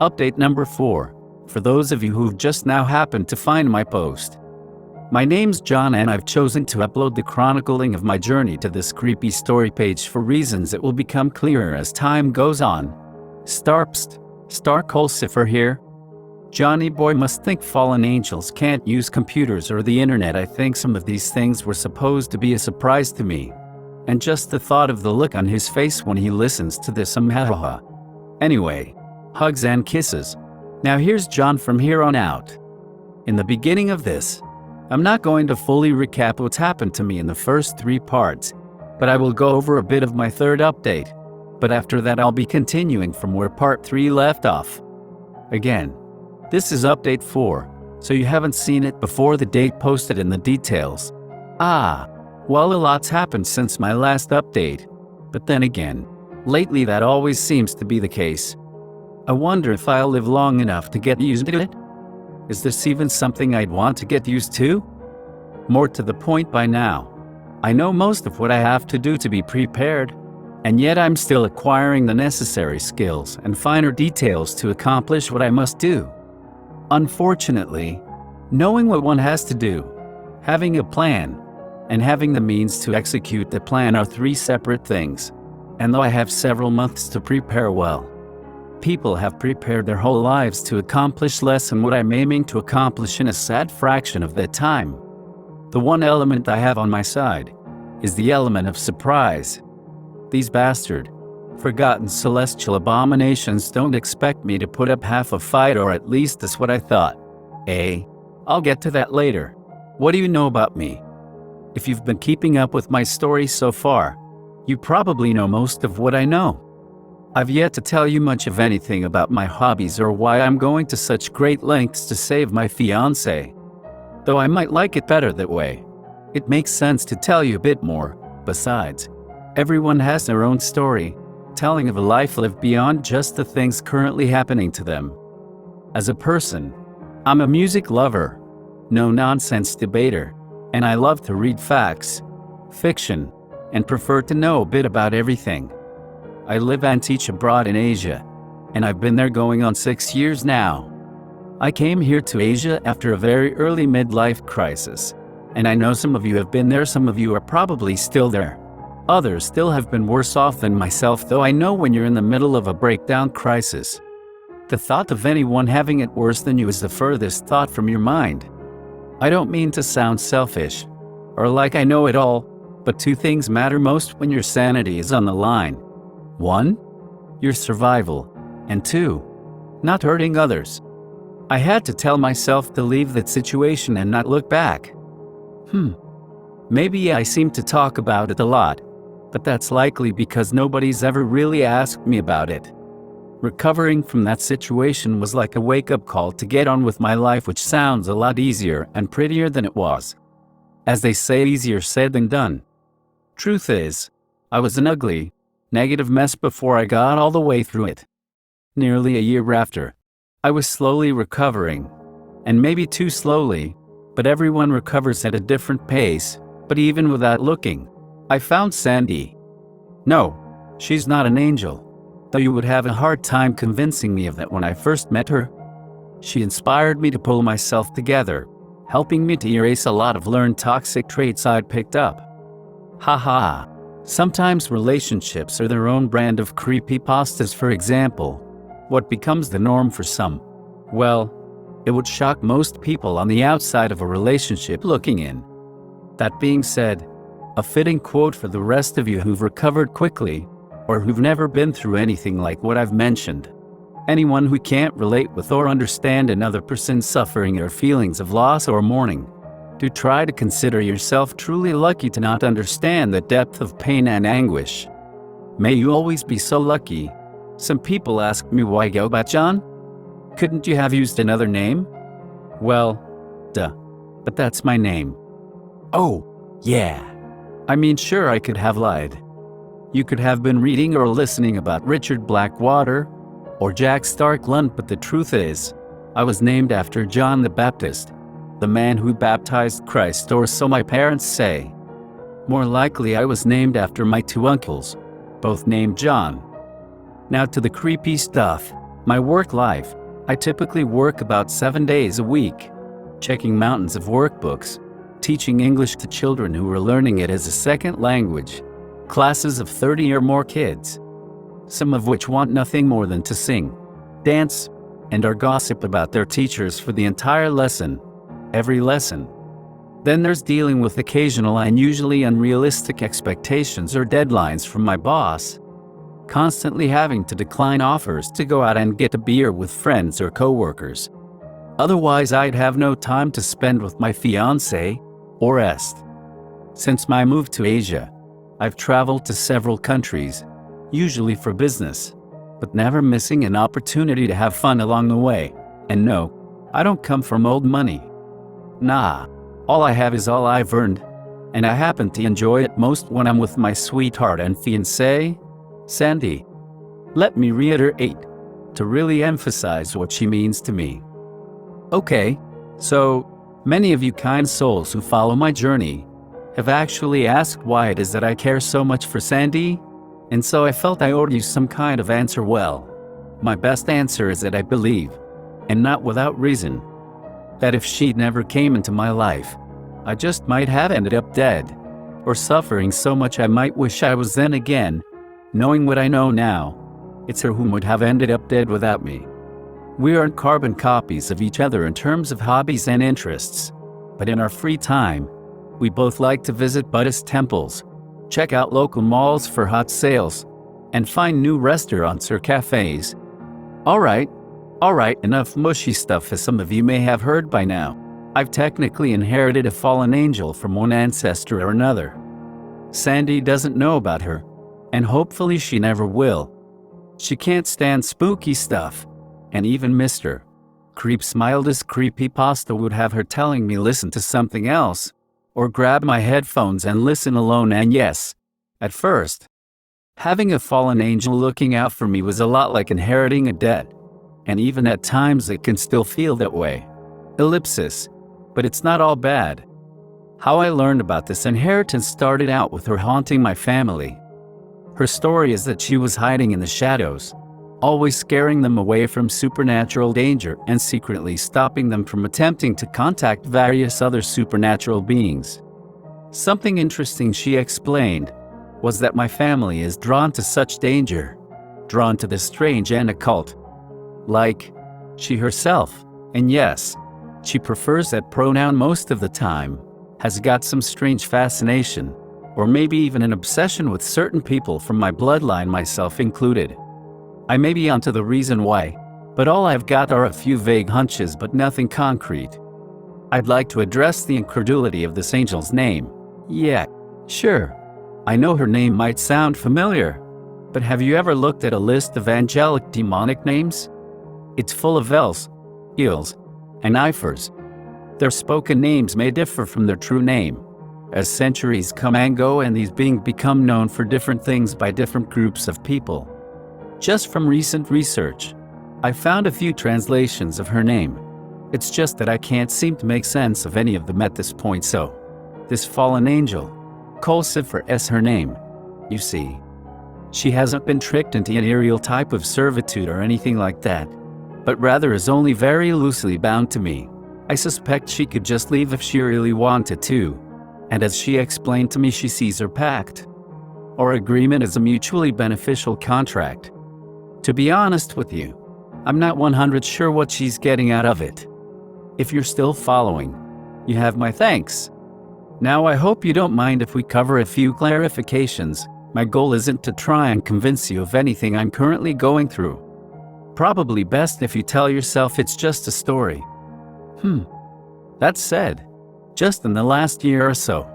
Update number 4. For those of you who've just now happened to find my post. My name's John and I've chosen to upload the chronicling of my journey to this creepy story page for reasons that will become clearer as time goes on. Starpst, Starkolcifer here. Johnny boy must think fallen angels can't use computers or the internet. I think some of these things were supposed to be a surprise to me. And just the thought of the look on his face when he listens to this, Anyway, hugs and kisses. Now here's John from here on out. In the beginning of this, I'm not going to fully recap what's happened to me in the first 3 parts, but I will go over a bit of my third update. But after that I'll be continuing from where part 3 left off. Again, this is update 4, so you haven't seen it before the date posted in the details. Well, a lot's happened since my last update, but then again, lately that always seems to be the case. I wonder if I'll live long enough to get used to it? Is this even something I'd want to get used to? More to the point by now, I know most of what I have to do to be prepared, and yet I'm still acquiring the necessary skills and finer details to accomplish what I must do. Unfortunately, knowing what one has to do, having a plan, and having the means to execute the plan are 3 separate things. And though I have several months to prepare well, people have prepared their whole lives to accomplish less than what I'm aiming to accomplish in a sad fraction of that time. The one element I have on my side is the element of surprise. These bastard, forgotten celestial abominations don't expect me to put up half a fight, or at least that's what I thought. I'll get to that later. What do you know about me? If you've been keeping up with my story so far, you probably know most of what I know. I've yet to tell you much of anything about my hobbies or why I'm going to such great lengths to save my fiancé. Though I might like it better that way. It makes sense to tell you a bit more. Besides, everyone has their own story, telling of a life lived beyond just the things currently happening to them. As a person, I'm a music lover, no-nonsense debater, and I love to read facts, fiction, and prefer to know a bit about everything. I live and teach abroad in Asia, and I've been there going on 6 years now. I came here to Asia after a very early midlife crisis, and I know some of you have been there, some of you are probably still there. Others still have been worse off than myself, though I know when you're in the middle of a breakdown crisis, the thought of anyone having it worse than you is the furthest thought from your mind. I don't mean to sound selfish, or like I know it all, but 2 things matter most when your sanity is on the line. 1, your survival, and 2, not hurting others. I had to tell myself to leave that situation and not look back. Maybe I seem to talk about it a lot, but that's likely because nobody's ever really asked me about it. Recovering from that situation was like a wake-up call to get on with my life, which sounds a lot easier and prettier than it was. As they say, easier said than done. Truth is, I was an ugly, negative mess before I got all the way through it. Nearly a year after, I was slowly recovering, and maybe too slowly, but everyone recovers at a different pace. But even without looking, I found Sandy. No, she's not an angel, though you would have a hard time convincing me of that when I first met her. She inspired me to pull myself together, helping me to erase a lot of learned toxic traits I'd picked up. Sometimes relationships are their own brand of creepypastas. For example, what becomes the norm for some, well, it would shock most people on the outside of a relationship looking in. That being said, a fitting quote for the rest of you who've recovered quickly, or who've never been through anything like what I've mentioned. Anyone who can't relate with or understand another person's suffering or feelings of loss or mourning, do try to consider yourself truly lucky to not understand the depth of pain and anguish. May you always be so lucky. Some people ask me why go by John? Couldn't you have used another name? Well, duh, but that's my name. Oh, yeah. I mean, sure, I could have lied. You could have been reading or listening about Richard Blackwater or Jack Starkland, but the truth is, I was named after John the Baptist, the man who baptized Christ, or so my parents say. More likely I was named after my 2 uncles, both named John. Now to the creepy stuff. My work life, I typically work about 7 days a week, checking mountains of workbooks, teaching English to children who are learning it as a second language, classes of 30 or more kids, some of which want nothing more than to sing, dance, and or gossip about their teachers for the entire lesson, every lesson. Then there's dealing with occasional and usually unrealistic expectations or deadlines from my boss, constantly having to decline offers to go out and get a beer with friends or coworkers. Otherwise, I'd have no time to spend with my fiancé or est. Since my move to Asia, I've traveled to several countries, usually for business, but never missing an opportunity to have fun along the way. And no, I don't come from old money. Nah, all I have is all I've earned, and I happen to enjoy it most when I'm with my sweetheart and fiancée, Sandy. Let me reiterate, to really emphasize what she means to me. Okay, so many of you kind souls who follow my journey have actually asked why it is that I care so much for Sandy, and so I felt I owed you some kind of answer. Well, my best answer is that I believe, and not without reason, that if she never came into my life, I just might have ended up dead, or suffering so much I might wish I was. Then again, knowing what I know now, it's her who would have ended up dead without me. We aren't carbon copies of each other in terms of hobbies and interests, but in our free time, we both like to visit Buddhist temples, check out local malls for hot sales, and find new restaurants or cafes. Alright, enough mushy stuff. As some of you may have heard by now, I've technically inherited a fallen angel from one ancestor or another. Sandy doesn't know about her, and hopefully she never will. She can't stand spooky stuff, and even Mr. Creep's mildest creepypasta would have her telling me listen to something else, or grab my headphones and listen alone. And yes, at first, having a fallen angel looking out for me was a lot like inheriting a debt, and even at times it can still feel that way. Ellipsis, but it's not all bad. How I learned about this inheritance started out with her haunting my family. Her story is that she was hiding in the shadows, always scaring them away from supernatural danger and secretly stopping them from attempting to contact various other supernatural beings. Something interesting she explained was that my family is drawn to such danger, drawn to the strange and occult. Like she herself, and yes, she prefers that pronoun most of the time, has got some strange fascination, or maybe even an obsession with certain people from my bloodline, myself included. I may be onto the reason why, but all I've got are a few vague hunches but nothing concrete. I'd like to address the incredulity of this angel's name. Yeah, sure. I know her name might sound familiar, but have you ever looked at a list of angelic demonic names? It's full of els, ils, and ifers. Their spoken names may differ from their true name, as centuries come and go and these beings become known for different things by different groups of people. Just from recent research, I found a few translations of her name. It's just that I can't seem to make sense of any of them at this point. So, this fallen angel, Colcifer is her name. You see, she hasn't been tricked into an aerial type of servitude or anything like that, but rather is only very loosely bound to me. I suspect she could just leave if she really wanted to, and as she explained to me, she sees her pact or agreement as a mutually beneficial contract. To be honest with you, I'm not 100% sure what she's getting out of it. If you're still following, you have my thanks. Now I hope you don't mind if we cover a few clarifications. My goal isn't to try and convince you of anything I'm currently going through. Probably best if you tell yourself it's just a story. That said, just in the last year or so,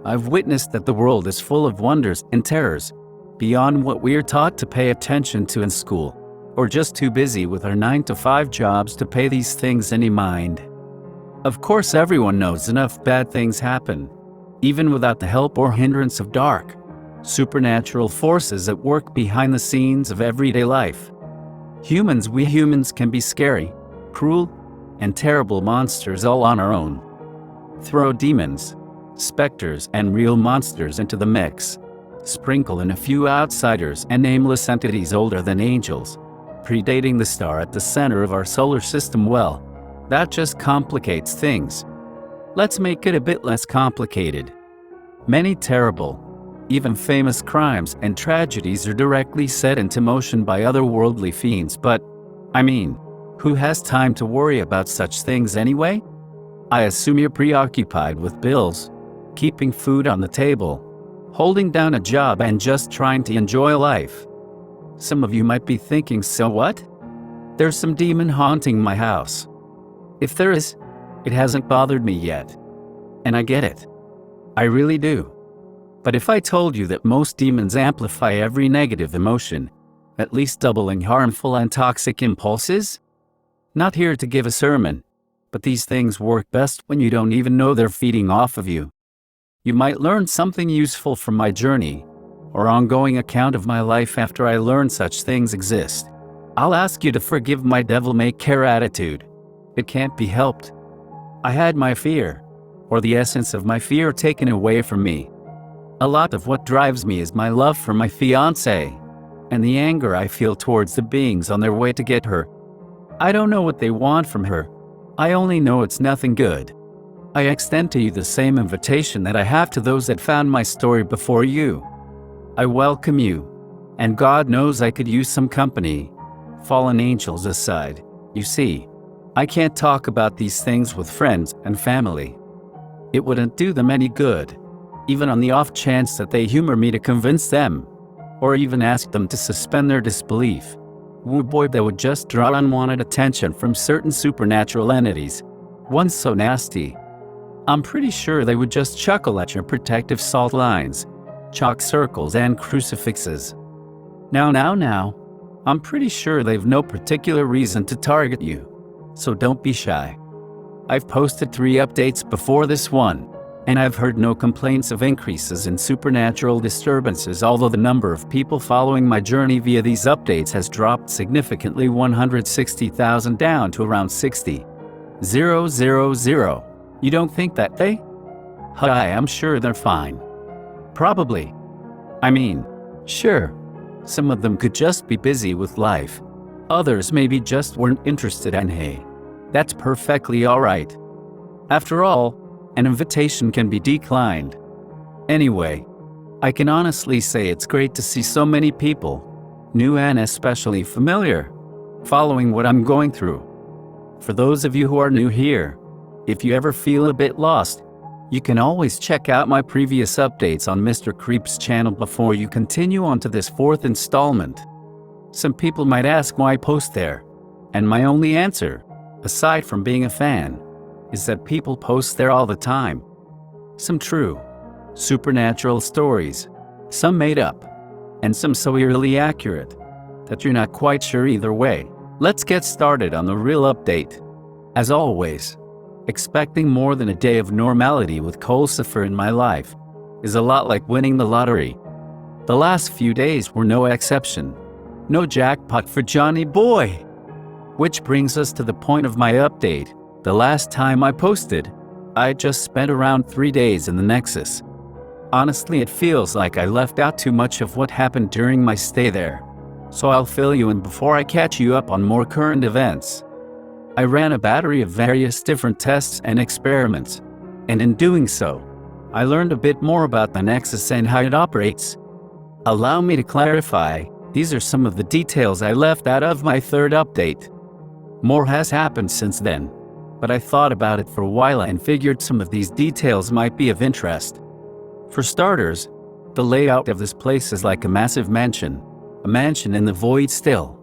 I've witnessed that the world is full of wonders and terrors, beyond what we're taught to pay attention to in school, or just too busy with our 9-to-5 jobs to pay these things any mind. Of course, everyone knows enough bad things happen, even without the help or hindrance of dark, supernatural forces at work behind the scenes of everyday life. We humans can be scary, cruel, and terrible monsters all on our own. Throw demons, specters, and real monsters into the mix. Sprinkle in a few outsiders and nameless entities older than angels. predating the star at the center of our solar system, well, that just complicates things. Let's make it a bit less complicated. Many terrible, even famous crimes and tragedies are directly set into motion by otherworldly fiends, but, I mean, who has time to worry about such things anyway? I assume you're preoccupied with bills, keeping food on the table, holding down a job and just trying to enjoy life. Some of you might be thinking, so what? There's some demon haunting my house. If there is, it hasn't bothered me yet. And I get it. I really do. But if I told you that most demons amplify every negative emotion, at least doubling harmful and toxic impulses? Not here to give a sermon, but these things work best when you don't even know they're feeding off of you. You might learn something useful from my journey, or ongoing account of my life after I learn such things exist. I'll ask you to forgive my devil-may-care attitude. It can't be helped. I had my fear, or the essence of my fear, taken away from me. A lot of what drives me is my love for my fiancée, and the anger I feel towards the beings on their way to get her. I don't know what they want from her. I only know it's nothing good. I extend to you the same invitation that I have to those that found my story before you. I welcome you, and God knows I could use some company. Fallen angels aside, you see, I can't talk about these things with friends and family. It wouldn't do them any good, even on the off chance that they humor me to convince them, or even ask them to suspend their disbelief. Woo boy, that would just draw unwanted attention from certain supernatural entities, one so nasty. I'm pretty sure they would just chuckle at your protective salt lines, chalk circles and crucifixes. Now, I'm pretty sure they've no particular reason to target you, so don't be shy. I've posted 3 updates before this one, and I've heard no complaints of increases in supernatural disturbances, although the number of people following my journey via these updates has dropped significantly, 160,000 down to around 60,000. You don't think that they? Hi, I'm sure they're fine. Probably. I mean, sure, some of them could just be busy with life. Others maybe just weren't interested, and hey, that's perfectly alright. After all, an invitation can be declined. Anyway, I can honestly say it's great to see so many people, new and especially familiar, following what I'm going through. For those of you who are new here, if you ever feel a bit lost, you can always check out my previous updates on Mr. Creep's channel before you continue on to this 4th installment. Some people might ask why I post there, and my only answer, aside from being a fan, is that people post there all the time. Some true, supernatural stories, some made up, and some so eerily accurate that you're not quite sure either way. Let's get started on the real update. As always, expecting more than a day of normality with Colcifer in my life is a lot like winning the lottery. The last few days were no exception. No jackpot for Johnny Boy. Which brings us to the point of my update. The last time I posted, I just spent around 3 days in the Nexus. Honestly, it feels like I left out too much of what happened during my stay there. So I'll fill you in before I catch you up on more current events. I ran a battery of various different tests and experiments, and in doing so, I learned a bit more about the Nexus and how it operates. Allow me to clarify, these are some of the details I left out of my 3rd update. More has happened since then, but I thought about it for a while and figured some of these details might be of interest. For starters, the layout of this place is like a massive mansion, a mansion in the void still.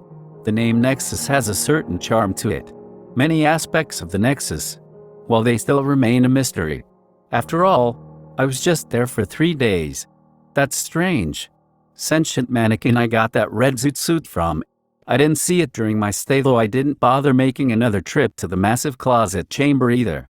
The name Nexus has a certain charm to it. Many aspects of the Nexus, while they still remain a mystery. After all, I was just there for 3 days. That's strange. Sentient mannequin I got that red zoot suit from. I didn't see it during my stay, though I didn't bother making another trip to the massive closet chamber either.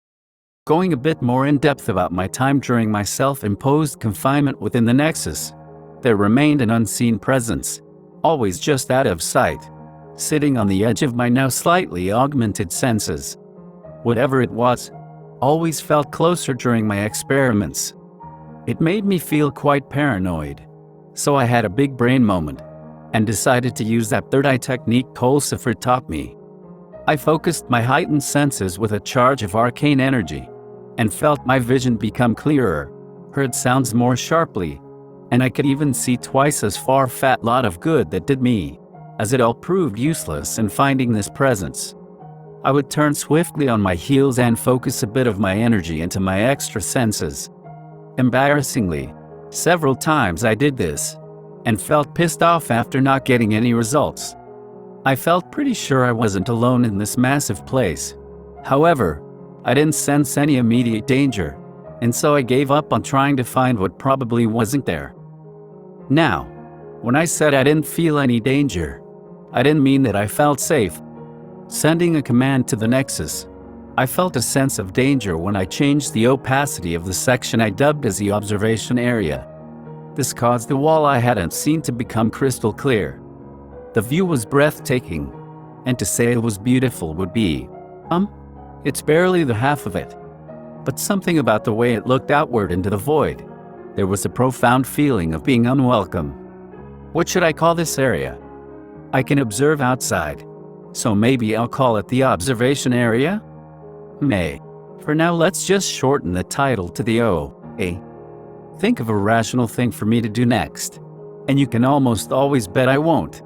Going a bit more in depth about my time during my self-imposed confinement within the Nexus, there remained an unseen presence, always just out of sight, sitting on the edge of my now slightly augmented senses. Whatever it was, always felt closer during my experiments. It made me feel quite paranoid, so I had a big brain moment. and decided to use that third eye technique Lucifer taught me. I focused my heightened senses with a charge of arcane energy, and felt my vision become clearer, heard sounds more sharply, and I could even see twice as far. Fat lot of good that did me, as it all proved useless in finding this presence. I would turn swiftly on my heels and focus a bit of my energy into my extra senses. Embarrassingly, several times I did this, and felt pissed off after not getting any results. I felt pretty sure I wasn't alone in this massive place. However, I didn't sense any immediate danger, and so I gave up on trying to find what probably wasn't there. Now, when I said I didn't feel any danger, I didn't mean that I felt safe. Sending a command to the Nexus, I felt a sense of danger when I changed the opacity of the section I dubbed as the observation area. This caused the wall I hadn't seen to become crystal clear. The view was breathtaking, and to say it was beautiful would be, it's barely the half of it. But something about the way it looked outward into the void, there was a profound feeling of being unwelcome. What should I call this area? I can observe outside, so maybe I'll call it the observation area? For now, let's just shorten the title to the O.A. Think of a rational thing for me to do next, and you can almost always bet I won't.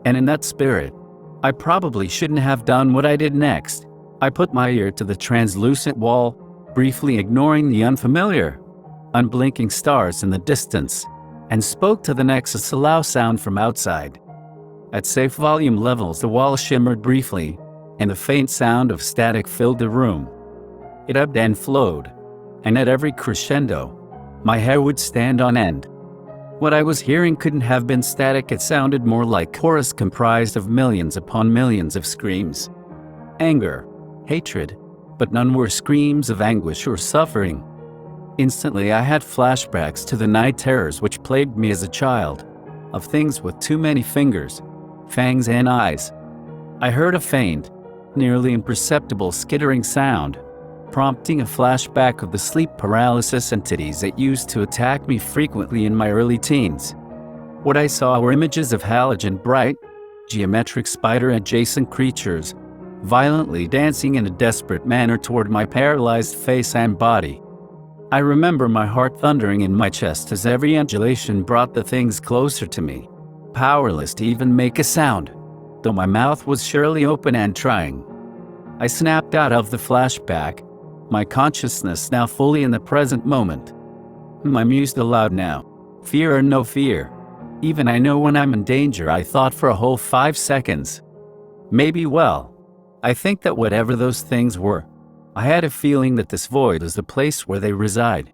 And in that spirit, I probably shouldn't have done what I did next. I put my ear to the translucent wall, briefly ignoring the unfamiliar, unblinking stars in the distance, and spoke to the Nexus allow sound from outside. At safe volume levels, the wall shimmered briefly, and the faint sound of static filled the room. It ebbed and flowed, and at every crescendo, my hair would stand on end. What I was hearing couldn't have been static, it sounded more like chorus comprised of millions upon millions of screams. Anger, hatred, but none were screams of anguish or suffering. Instantly I had flashbacks to the night terrors which plagued me as a child, of things with too many fingers, fangs and eyes. I heard a faint, nearly imperceptible skittering sound, prompting a flashback of the sleep paralysis entities that used to attack me frequently in my early teens. What I saw were images of halogen bright, geometric spider-adjacent creatures, violently dancing in a desperate manner toward my paralyzed face and body. I remember my heart thundering in my chest as every undulation brought the things closer to me, powerless to even make a sound, though my mouth was surely open and trying. I snapped out of the flashback, my consciousness now fully in the present moment. I mused aloud now. Fear or no fear. Even I know when I'm in danger, I thought for a whole 5 seconds. I think that whatever those things were, I had a feeling that this void is the place where they reside.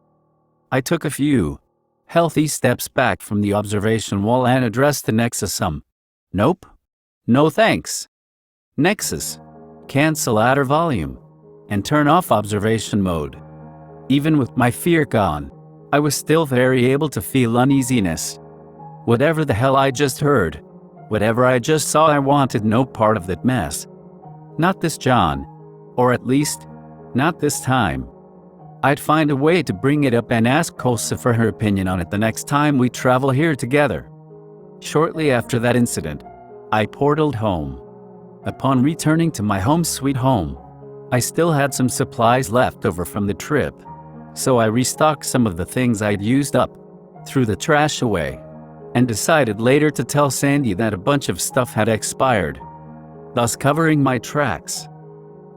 I took a few healthy steps back from the observation wall and addressed the Nexus. Nope. No thanks. Nexus, cancel outer volume, and turn off observation mode. Even with my fear gone, I was still very able to feel uneasiness. Whatever the hell I just heard, whatever I just saw, I wanted no part of that mess. Not this John, or at least, not this time. I'd find a way to bring it up and ask Kosa for her opinion on it the next time we travel here together. Shortly after that incident, I portaled home. Upon returning to my home sweet home, I still had some supplies left over from the trip, so I restocked some of the things I'd used up, threw the trash away, and decided later to tell Sandy that a bunch of stuff had expired, thus covering my tracks.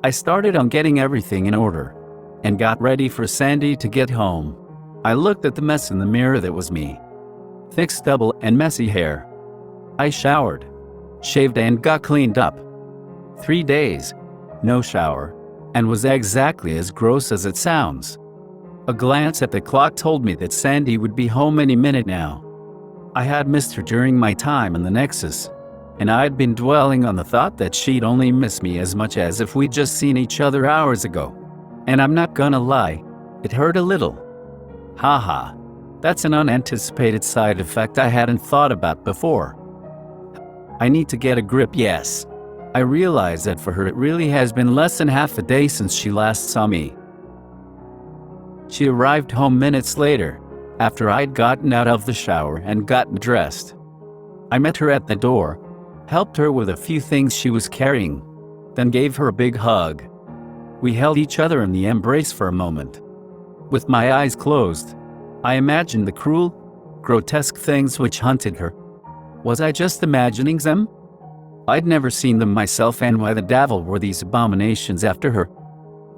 I started on getting everything in order, and got ready for Sandy to get home. I looked at the mess in the mirror that was me. Thick stubble and messy hair. I showered, shaved and got cleaned up. 3 days, no shower, and was exactly as gross as it sounds. A glance at the clock told me that Sandy would be home any minute now. I had missed her during my time in the Nexus, and I'd been dwelling on the thought that she'd only miss me as much as if we'd just seen each other hours ago. And I'm not gonna lie, it hurt a little. Haha, that's an unanticipated side effect I hadn't thought about before. I need to get a grip, yes. I realize that for her it really has been less than half a day since she last saw me. She arrived home minutes later, after I'd gotten out of the shower and gotten dressed. I met her at the door, helped her with a few things she was carrying, then gave her a big hug. We held each other in the embrace for a moment. With my eyes closed, I imagined the cruel, grotesque things which hunted her. Was I just imagining them? I'd never seen them myself, and why the devil were these abominations after her?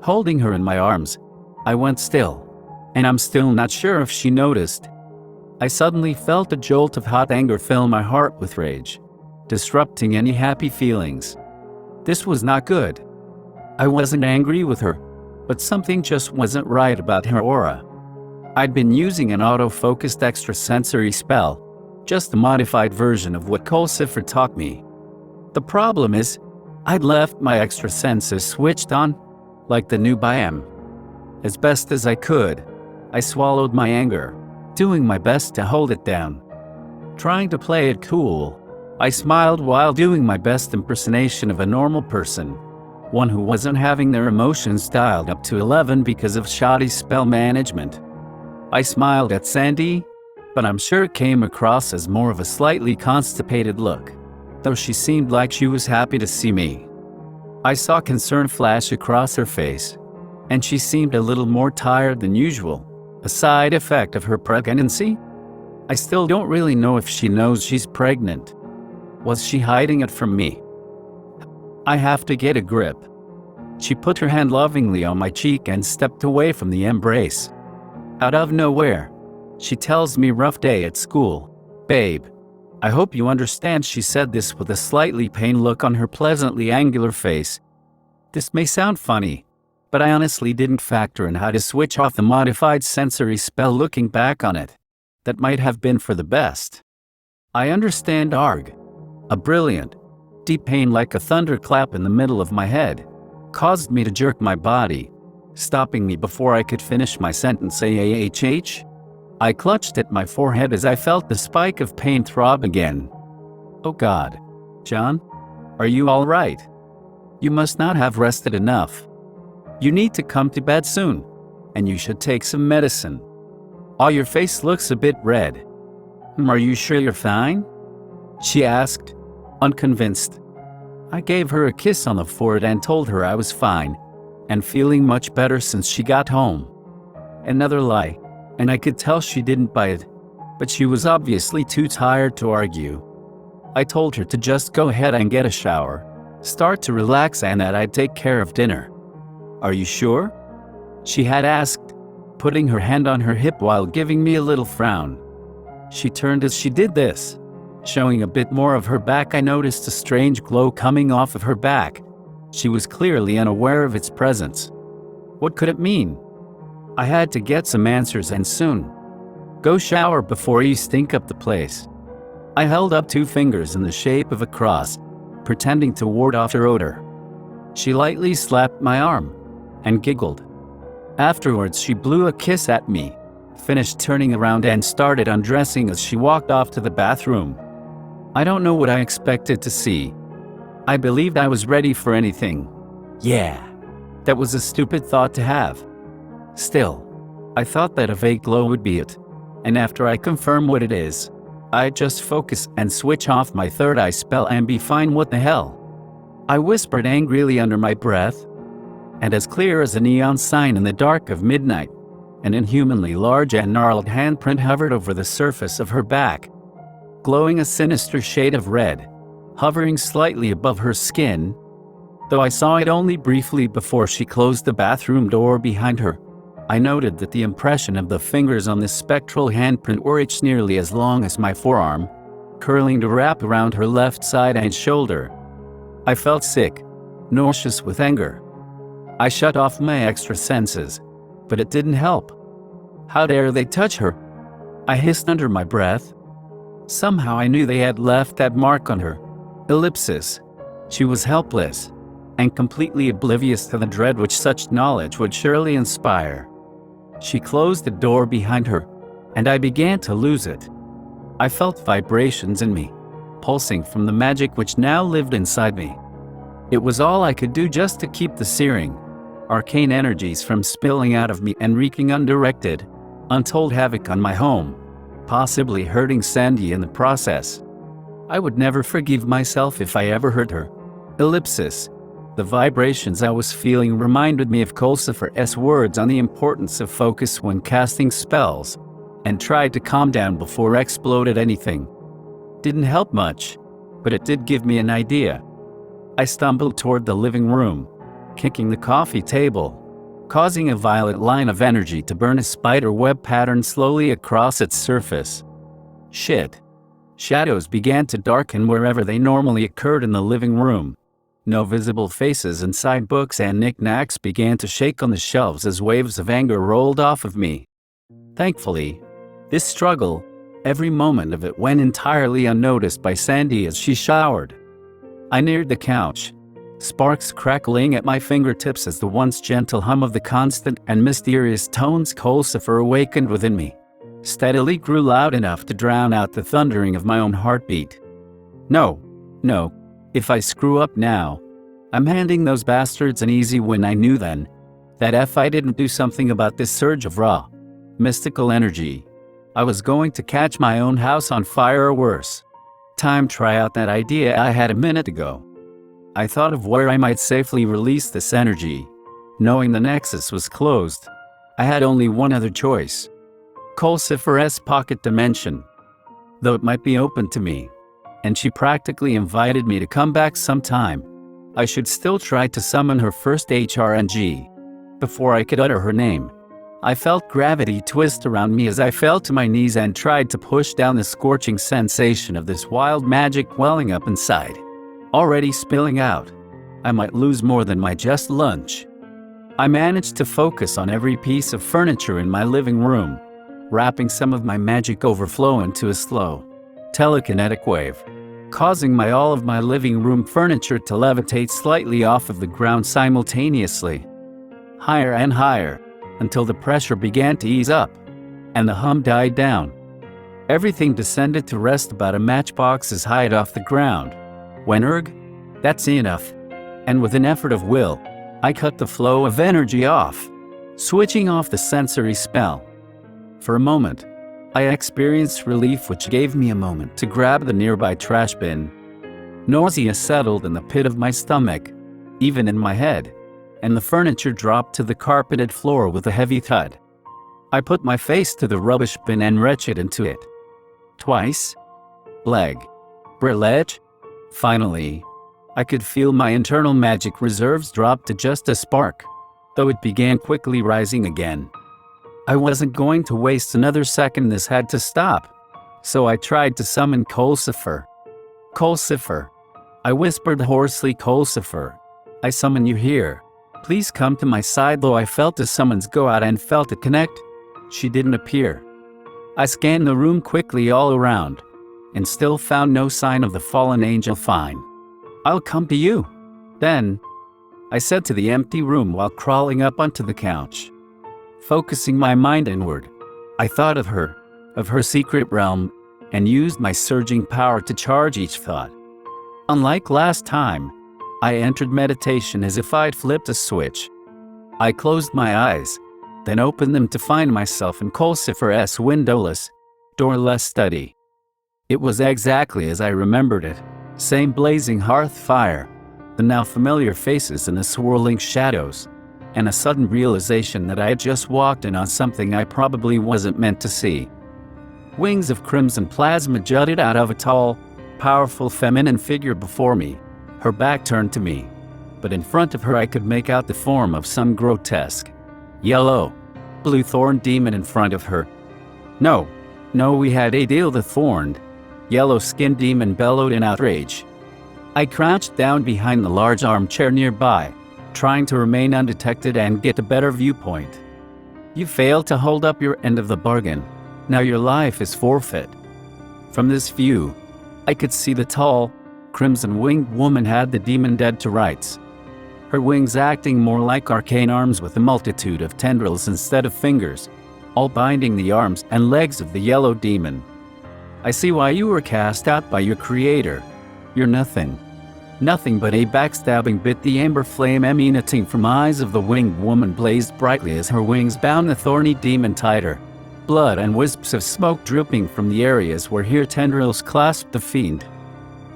Holding her in my arms, I went still, and I'm still not sure if she noticed. I suddenly felt a jolt of hot anger fill my heart with rage, disrupting any happy feelings. This was not good. I wasn't angry with her, but something just wasn't right about her aura. I'd been using an auto-focused extrasensory spell, just a modified version of what Colcifer taught me. The problem is, I'd left my extra senses switched on, like the noob I am. As best as I could, I swallowed my anger, doing my best to hold it down. Trying to play it cool, I smiled while doing my best impersonation of a normal person, one who wasn't having their emotions dialed up to 11 because of shoddy spell management. I smiled at Sandy, but I'm sure it came across as more of a slightly constipated look, though she seemed like she was happy to see me. I saw concern flash across her face, and she seemed a little more tired than usual, a side effect of her pregnancy? I still don't really know if she knows she's pregnant. Was she hiding it from me? I have to get a grip. She put her hand lovingly on my cheek and stepped away from the embrace. Out of nowhere, she tells me, "Rough day at school, babe. I hope you understand." She said this with a slightly pained look on her pleasantly angular face. This may sound funny, but I honestly didn't factor in how to switch off the modified sensory spell. Looking back on it, that might have been for the best. I understand arg. A brilliant, deep pain like a thunderclap in the middle of my head caused me to jerk my body, stopping me before I could finish my sentence. AHH? I clutched at my forehead as I felt the spike of pain throb again. Oh God. John? Are you all right? You must not have rested enough. You need to come to bed soon, and you should take some medicine. Oh, your face looks a bit red. Are you sure you're fine? She asked, unconvinced. I gave her a kiss on the forehead and told her I was fine, and feeling much better since she got home. Another lie, and I could tell she didn't buy it, but she was obviously too tired to argue. I told her to just go ahead and get a shower, start to relax, and that I'd take care of dinner. Are you sure? She had asked, putting her hand on her hip while giving me a little frown. She turned as she did this, showing a bit more of her back. I noticed a strange glow coming off of her back. She was clearly unaware of its presence. What could it mean? I had to get some answers, and soon. Go shower before you stink up the place. I held up 2 fingers in the shape of a cross, pretending to ward off her odor. She lightly slapped my arm and giggled. Afterwards, she blew a kiss at me, finished turning around and started undressing as she walked off to the bathroom. I don't know what I expected to see. I believed I was ready for anything. Yeah, that was a stupid thought to have. Still, I thought that a vague glow would be it, and after I confirm what it is, I'd just focus and switch off my third eye spell and be fine. What the hell? I whispered angrily under my breath, and as clear as a neon sign in the dark of midnight, an inhumanly large and gnarled handprint hovered over the surface of her back, glowing a sinister shade of red, hovering slightly above her skin, though I saw it only briefly before she closed the bathroom door behind her. I noted that the impression of the fingers on this spectral handprint were each nearly as long as my forearm, curling to wrap around her left side and shoulder. I felt sick, nauseous with anger. I shut off my extra senses, but it didn't help. How dare they touch her? I hissed under my breath. Somehow I knew they had left that mark on her. Ellipsis. She was helpless, and completely oblivious to the dread which such knowledge would surely inspire. She closed the door behind her, and I began to lose it. I felt vibrations in me, pulsing from the magic which now lived inside me. It was all I could do just to keep the searing, arcane energies from spilling out of me and wreaking undirected, untold havoc on my home, possibly hurting Sandy in the process. I would never forgive myself if I ever hurt her. Ellipsis. The vibrations I was feeling reminded me of Coulsopher's words on the importance of focus when casting spells, and tried to calm down before exploded anything. Didn't help much, but it did give me an idea. I stumbled toward the living room, kicking the coffee table, causing a violet line of energy to burn a spider web pattern slowly across its surface. Shit. Shadows began to darken wherever they normally occurred in the living room. No visible faces inside books and knickknacks began to shake on the shelves as waves of anger rolled off of me. Thankfully, this struggle, every moment of it went entirely unnoticed by Sandy as she showered. I neared the couch, sparks crackling at my fingertips as the once gentle hum of the constant and mysterious tones Coulsopher awakened within me steadily grew loud enough to drown out the thundering of my own heartbeat. No. If I screw up now, I'm handing those bastards an easy win. I knew then that if I didn't do something about this surge of raw, mystical energy, I was going to catch my own house on fire or worse. Time to try out that idea I had a minute ago. I thought of where I might safely release this energy. Knowing the nexus was closed, I had only one other choice. Coulsopher's pocket dimension. Though it might be open to me, and she practically invited me to come back sometime, I should still try to summon her first HRNG. Before I could utter her name, I felt gravity twist around me as I fell to my knees and tried to push down the scorching sensation of this wild magic welling up inside. Already spilling out. I might lose more than my just lunch. I managed to focus on every piece of furniture in my living room, wrapping some of my magic overflow into a slow, telekinetic wave, causing all of my living room furniture to levitate slightly off of the ground simultaneously. Higher and higher, until the pressure began to ease up, and the hum died down. Everything descended to rest about a matchbox's height off the ground. When that's enough. And with an effort of will, I cut the flow of energy off, switching off the sensory spell. For a moment, I experienced relief, which gave me a moment to grab the nearby trash bin. Nausea settled in the pit of my stomach, even in my head, and the furniture dropped to the carpeted floor with a heavy thud. I put my face to the rubbish bin and retched into it. Twice. Leg. Ledge. Finally, I could feel my internal magic reserves drop to just a spark, though it began quickly rising again. I wasn't going to waste another second. This had to stop. So I tried to summon Coulsopher. Coulsopher. I whispered hoarsely, Coulsopher, I summon you here. Please come to my side. Though I felt the summons go out and felt it connect, she didn't appear. I scanned the room quickly all around, and still found no sign of the fallen angel. Fine. I'll come to you. Then, I said to the empty room while crawling up onto the couch. Focusing my mind inward, I thought of her secret realm, and used my surging power to charge each thought. Unlike last time, I entered meditation as if I'd flipped a switch. I closed my eyes, then opened them to find myself in Coulsopher's windowless, doorless study. It was exactly as I remembered it. Same blazing hearth fire, the now familiar faces and the swirling shadows, and a sudden realization that I had just walked in on something I probably wasn't meant to see. Wings of crimson plasma jutted out of a tall, powerful feminine figure before me, her back turned to me, but in front of her I could make out the form of some grotesque, yellow, blue thorn demon in front of her. No, we had a deal. The thorned, yellow-skinned demon bellowed in outrage. I crouched down behind the large armchair nearby, trying to remain undetected and get a better viewpoint. You failed to hold up your end of the bargain. Now your life is forfeit. From this view, I could see the tall, crimson-winged woman had the demon dead to rights. Her wings acting more like arcane arms with a multitude of tendrils instead of fingers, all binding the arms and legs of the yellow demon. I see why you were cast out by your creator. You're nothing but a backstabbing bit. The amber flame emanating from eyes of the winged woman blazed brightly as her wings bound the thorny demon tighter, blood and wisps of smoke dripping from the areas where her tendrils clasped the fiend.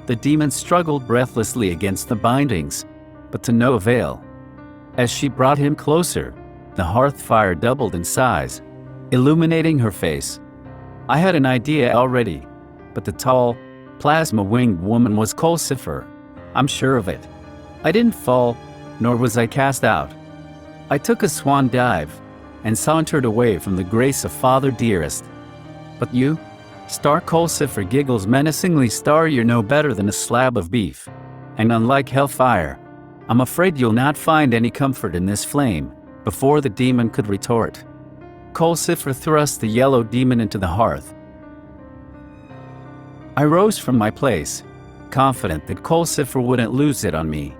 The demon struggled breathlessly against the bindings, but to no avail. As she brought him closer, the hearth fire doubled in size, illuminating her face. I had an idea already, but the tall, plasma-winged woman was Colcifer. I'm sure of it. I didn't fall, nor was I cast out. I took a swan dive, and sauntered away from the grace of Father Dearest. But you? Star Colcifer giggles menacingly. Star, you're no better than a slab of beef. And unlike hellfire, I'm afraid you'll not find any comfort in this flame. Before the demon could retort, Colcifer thrust the yellow demon into the hearth. I rose from my place, confident that Colcifer wouldn't lose it on me.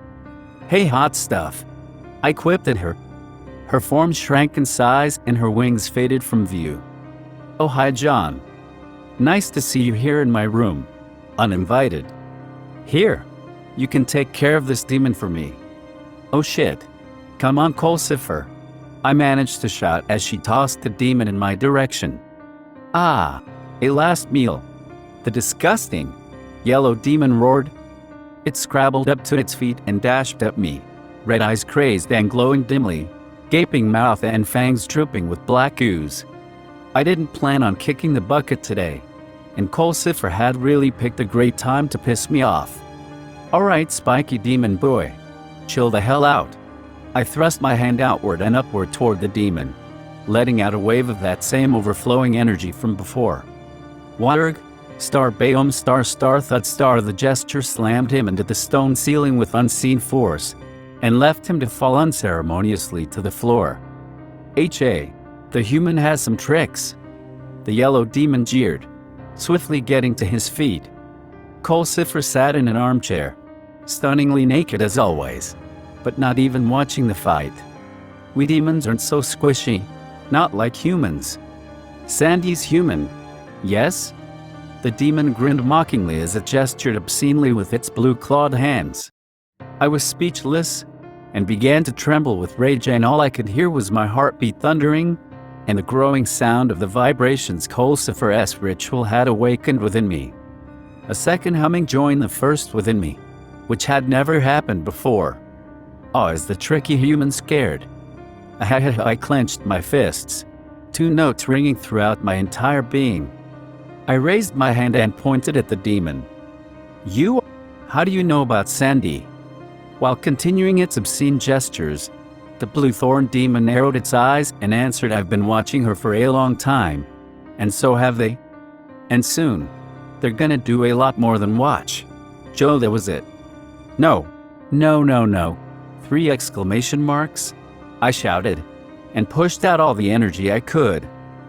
Hey, hot stuff, I quipped at her. Her form shrank in size and her wings faded from view. Oh, hi, John. Nice to see you here in my room, uninvited. Here, you can take care of this demon for me. Oh shit. Come on, Colcifer. I managed to shout as she tossed the demon in my direction. Ah, a last meal. The disgusting yellow demon roared. It scrabbled up to its feet and dashed at me, red eyes crazed and glowing dimly, gaping mouth and fangs drooping with black ooze. I didn't plan on kicking the bucket today, and Colcifer had really picked a great time to piss me off. Alright, spiky demon boy, chill the hell out. I thrust my hand outward and upward toward the demon, letting out a wave of that same overflowing energy from before. Warg, star bayom star star thud star. The gesture slammed him into the stone ceiling with unseen force, and left him to fall unceremoniously to the floor. H.A. The human has some tricks. The yellow demon jeered, swiftly getting to his feet. Colcifer sat in an armchair, stunningly naked as always, but not even watching the fight. We demons aren't so squishy, not like humans. Sandy's human, yes? The demon grinned mockingly as it gestured obscenely with its blue-clawed hands. I was speechless, and began to tremble with rage, and all I could hear was my heartbeat thundering, and the growing sound of the vibrations Colcifer's ritual had awakened within me. A second humming joined the first within me, which had never happened before. Oh, is the tricky human scared? I clenched my fists, two notes ringing throughout my entire being. I raised my hand and pointed at the demon. You? How do you know about Sandy? While continuing its obscene gestures, the blue thorn demon narrowed its eyes and answered, I've been watching her for a long time. And so have they. And soon, they're gonna do a lot more than watch. Joe, that was it. No. 3 exclamation marks. I shouted, and pushed out all the energy I could,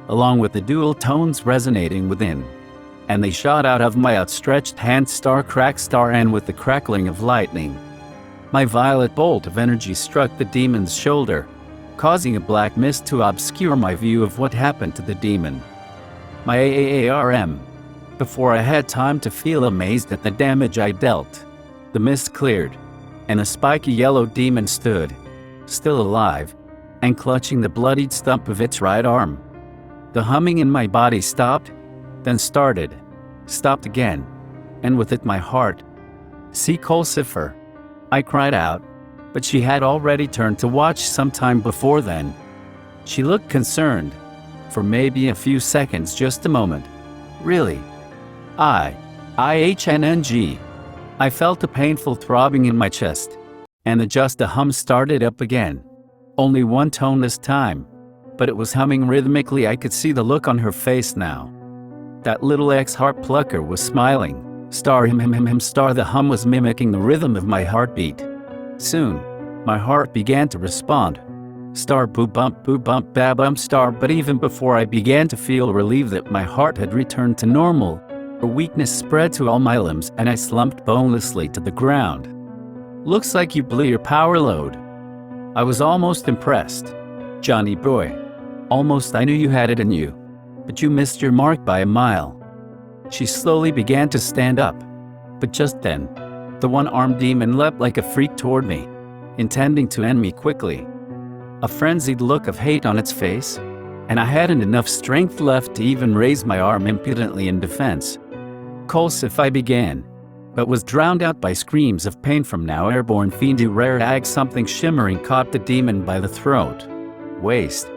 along with the dual tones resonating within. And they shot out of my outstretched hand, star crack star, and with the crackling of lightning, my violet bolt of energy struck the demon's shoulder, causing a black mist to obscure my view of what happened to the demon. My AARM. Before I had time to feel amazed at the damage I dealt, the mist cleared, and a spiky yellow demon stood, still alive, and clutching the bloodied stump of its right arm. The humming in my body stopped, then started, stopped again, and with it my heart. See, Colcifer, I cried out, but she had already turned to watch some time before then. She looked concerned, for maybe a few seconds, just a moment. Really? IHNNG. I felt a painful throbbing in my chest, and the just a hum started up again. Only one tone this time, but it was humming rhythmically. I could see the look on her face now. That little ex-heart plucker was smiling. Star him star. The hum was mimicking the rhythm of my heartbeat. Soon, my heart began to respond. Star boo bump ba bump star. But even before I began to feel relieved that my heart had returned to normal, a weakness spread to all my limbs and I slumped bonelessly to the ground. Looks like you blew your power load. I was almost impressed. Johnny boy. Almost. I knew you had it in you. But you missed your mark by a mile. She slowly began to stand up. But just then, the one-armed demon leapt like a freak toward me, intending to end me quickly. A frenzied look of hate on its face, and I hadn't enough strength left to even raise my arm impudently in defense. Colcifer, I began, but was drowned out by screams of pain from now airborne fiend who rare ag. Something shimmering caught the demon by the throat, waist,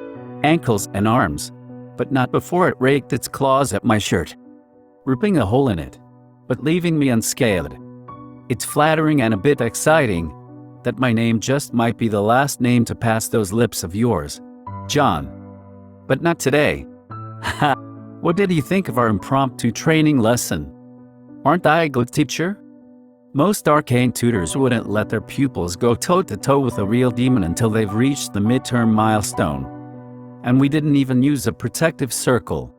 ankles and arms, but not before it raked its claws at my shirt, ripping a hole in it, but leaving me unscathed. It's flattering and a bit exciting that my name just might be the last name to pass those lips of yours, John. But not today. Ha! What did you think of our impromptu training lesson? Aren't I a good teacher? Most arcane tutors wouldn't let their pupils go toe-to-toe with a real demon until they've reached the midterm milestone. And we didn't even use a protective circle.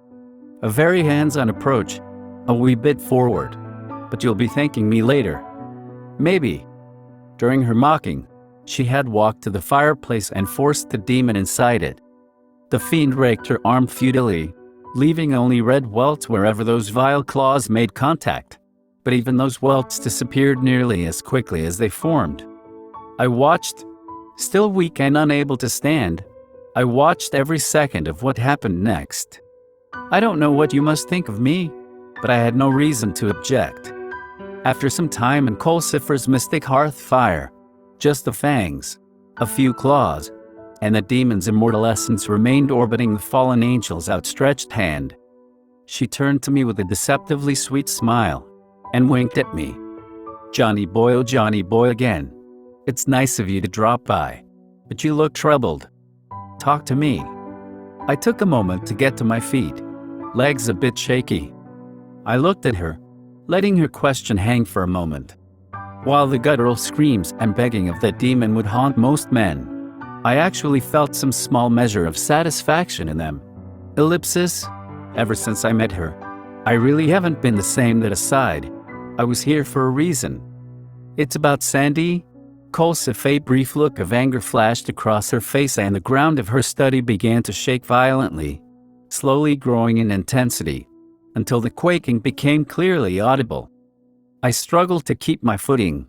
A very hands-on approach, a wee bit forward. But you'll be thanking me later. Maybe. During her mocking, she had walked to the fireplace and forced the demon inside it. The fiend raked her arm futilely, leaving only red welts wherever those vile claws made contact. But even those welts disappeared nearly as quickly as they formed. I watched, still weak and unable to stand. I watched every second of what happened next. I don't know what you must think of me, but I had no reason to object. After some time in Colcifer's mystic hearth fire, just the fangs, a few claws, and the demon's immortal essence remained orbiting the fallen angel's outstretched hand. She turned to me with a deceptively sweet smile and winked at me. Johnny boy again. It's nice of you to drop by, but you look troubled. Talk to me. I took a moment to get to my feet, legs a bit shaky. I looked at her, letting her question hang for a moment. While the guttural screams and begging of that demon would haunt most men, I actually felt some small measure of satisfaction in them. Ellipsis. Ever since I met her, I really haven't been the same. That aside, I was here for a reason. It's about Sandy. A brief look of anger flashed across her face and the ground of her study began to shake violently, slowly growing in intensity, until the quaking became clearly audible. I struggled to keep my footing,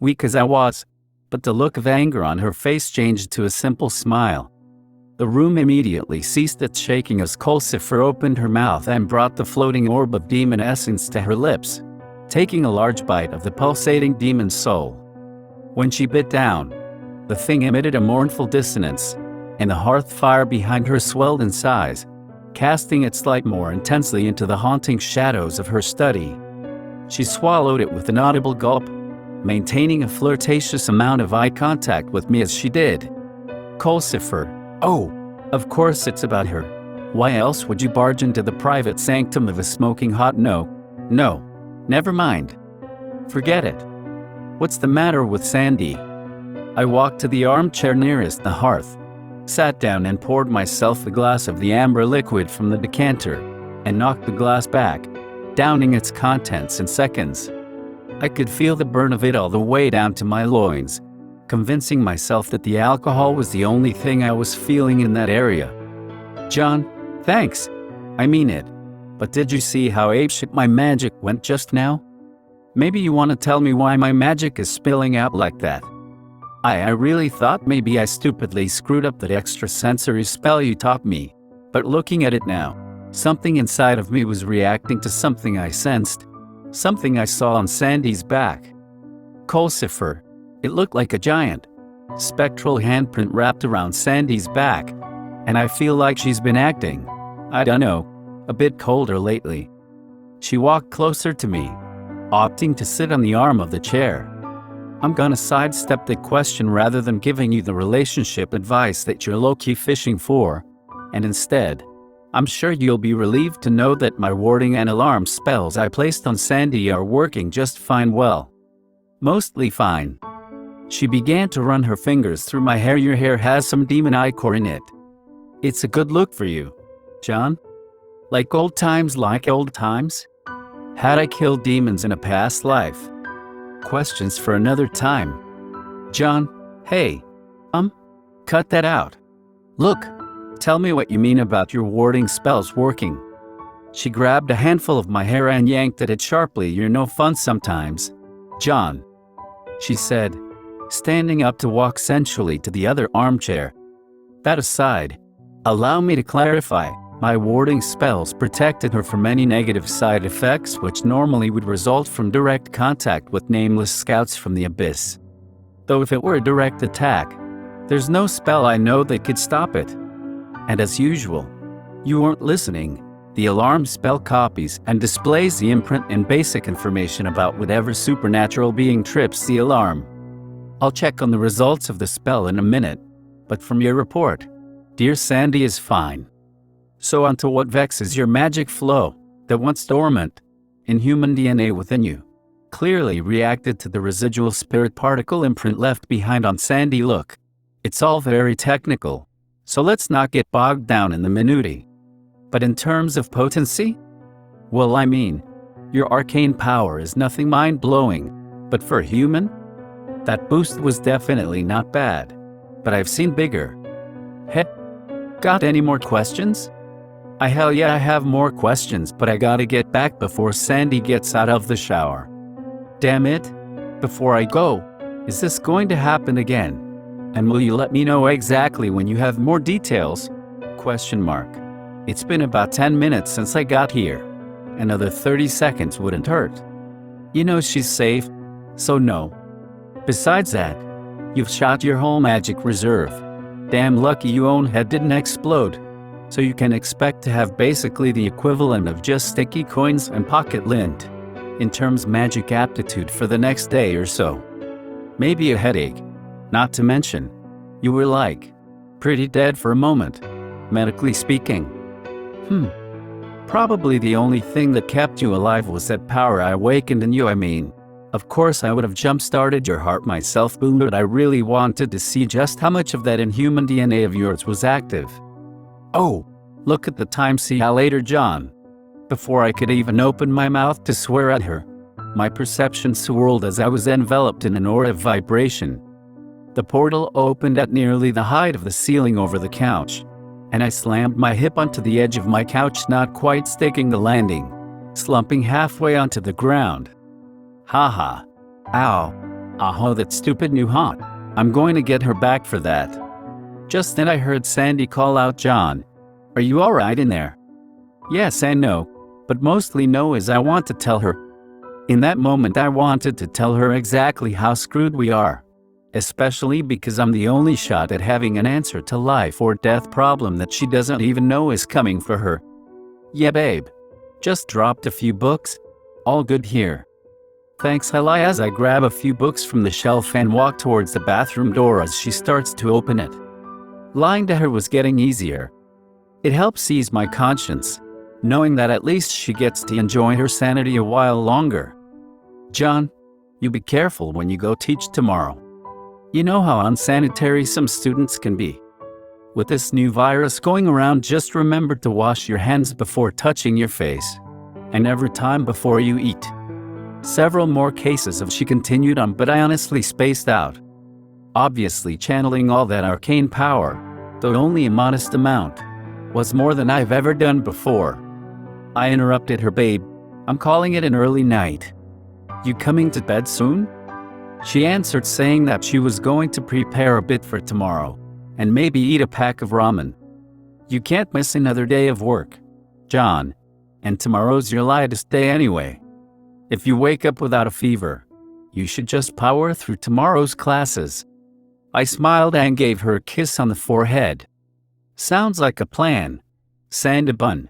weak as I was, but the look of anger on her face changed to a simple smile. The room immediately ceased its shaking as Colcifer opened her mouth and brought the floating orb of demon essence to her lips, taking a large bite of the pulsating demon's soul. When she bit down, the thing emitted a mournful dissonance, and the hearth fire behind her swelled in size, casting its light more intensely into the haunting shadows of her study. She swallowed it with an audible gulp, maintaining a flirtatious amount of eye contact with me as she did. Colcifer. Oh, of course it's about her. Why else would you barge into the private sanctum of a smoking hot no, never mind. Forget it. What's the matter with Sandy? I walked to the armchair nearest the hearth, sat down and poured myself a glass of the amber liquid from the decanter, and knocked the glass back, downing its contents in seconds. I could feel the burn of it all the way down to my loins, convincing myself that the alcohol was the only thing I was feeling in that area. John, thanks. I mean it. But did you see how apeshit my magic went just now? Maybe you want to tell me why my magic is spilling out like that. I really thought maybe I stupidly screwed up that extrasensory spell you taught me. But looking at it now, something inside of me was reacting to something I sensed, something I saw on Sandy's back. Colcifer. It looked like a giant, spectral handprint wrapped around Sandy's back, and I feel like she's been acting, I don't know, a bit colder lately. She walked closer to me, opting to sit on the arm of the chair. I'm gonna sidestep the question rather than giving you the relationship advice that you're low-key fishing for, and instead, I'm sure you'll be relieved to know that my warding and alarm spells I placed on Sandy are working just fine. Well, mostly fine. She began to run her fingers through my hair. Your hair has some demon ichor in it. It's a good look for you, John. Like old times. Had I killed demons in a past life? Questions for another time. John, hey. Cut that out. Look, tell me what you mean about your warding spells working. She grabbed a handful of my hair and yanked at it sharply. You're no fun sometimes, John, she said, standing up to walk sensually to the other armchair. That aside, allow me to clarify, My warding spells protected her from any negative side effects which normally would result from direct contact with nameless scouts from the abyss. Though if it were a direct attack, there's no spell I know that could stop it. And as usual, you weren't listening. The alarm spell copies and displays the imprint and basic information about whatever supernatural being trips the alarm. I'll check on the results of the spell in a minute, but from your report, dear Sandy is fine. So on to what vexes your magic flow, that once dormant, inhuman DNA within you, clearly reacted to the residual spirit particle imprint left behind on Sandy. Look, it's all very technical, so let's not get bogged down in the minutiae. But in terms of potency? Well, I mean, your arcane power is nothing mind-blowing, but for a human? That boost was definitely not bad, but I've seen bigger. Heh, got any more questions? Hell yeah, I have more questions, but I gotta get back before Sandy gets out of the shower. Damn it, before I go, is this going to happen again? And will you let me know exactly when you have more details? It's been about 10 minutes since I got here. Another 30 seconds wouldn't hurt. You know she's safe, so no. Besides that, you've shot your whole magic reserve. Damn lucky your own head didn't explode. So you can expect to have basically the equivalent of just sticky coins and pocket lint in terms of magic aptitude for the next day or so. Maybe a headache. Not to mention, you were like, pretty dead for a moment, medically speaking. Probably the only thing that kept you alive was that power I awakened in you. I mean, of course I would have jump-started your heart myself, but I really wanted to see just how much of that inhuman DNA of yours was active. Oh, look at the time. See you later, John. Before I could even open my mouth to swear at her, my perception swirled as I was enveloped in an aura of vibration. The portal opened at nearly the height of the ceiling over the couch, and I slammed my hip onto the edge of my couch, not quite sticking the landing, slumping halfway onto the ground. Haha. Ow. Oh, that stupid new haunt. I'm going to get her back for that. Just then I heard Sandy call out, John, are you alright in there? Yes and no, but mostly no, as I want to tell her. In that moment I wanted to tell her exactly how screwed we are. Especially because I'm the only shot at having an answer to life or death problem that she doesn't even know is coming for her. Yeah babe. Just dropped a few books. All good here. Thanks, Eli, as I grab a few books from the shelf and walk towards the bathroom door as she starts to open it. Lying to her was getting easier. It helps ease my conscience, knowing that at least she gets to enjoy her sanity a while longer. John, you be careful when you go teach tomorrow. You know how unsanitary some students can be. With this new virus going around, just remember to wash your hands before touching your face, and every time before you eat. Several more cases of she continued on, but I honestly spaced out. Obviously channeling all that arcane power, though only a modest amount, was more than I've ever done before. I interrupted her. Babe, I'm calling it an early night. You coming to bed soon? She answered, saying that she was going to prepare a bit for tomorrow, and maybe eat a pack of ramen. You can't miss another day of work, John, and tomorrow's your lightest day anyway. If you wake up without a fever, you should just power through tomorrow's classes. I smiled and gave her a kiss on the forehead. Sounds like a plan. Sand a bun.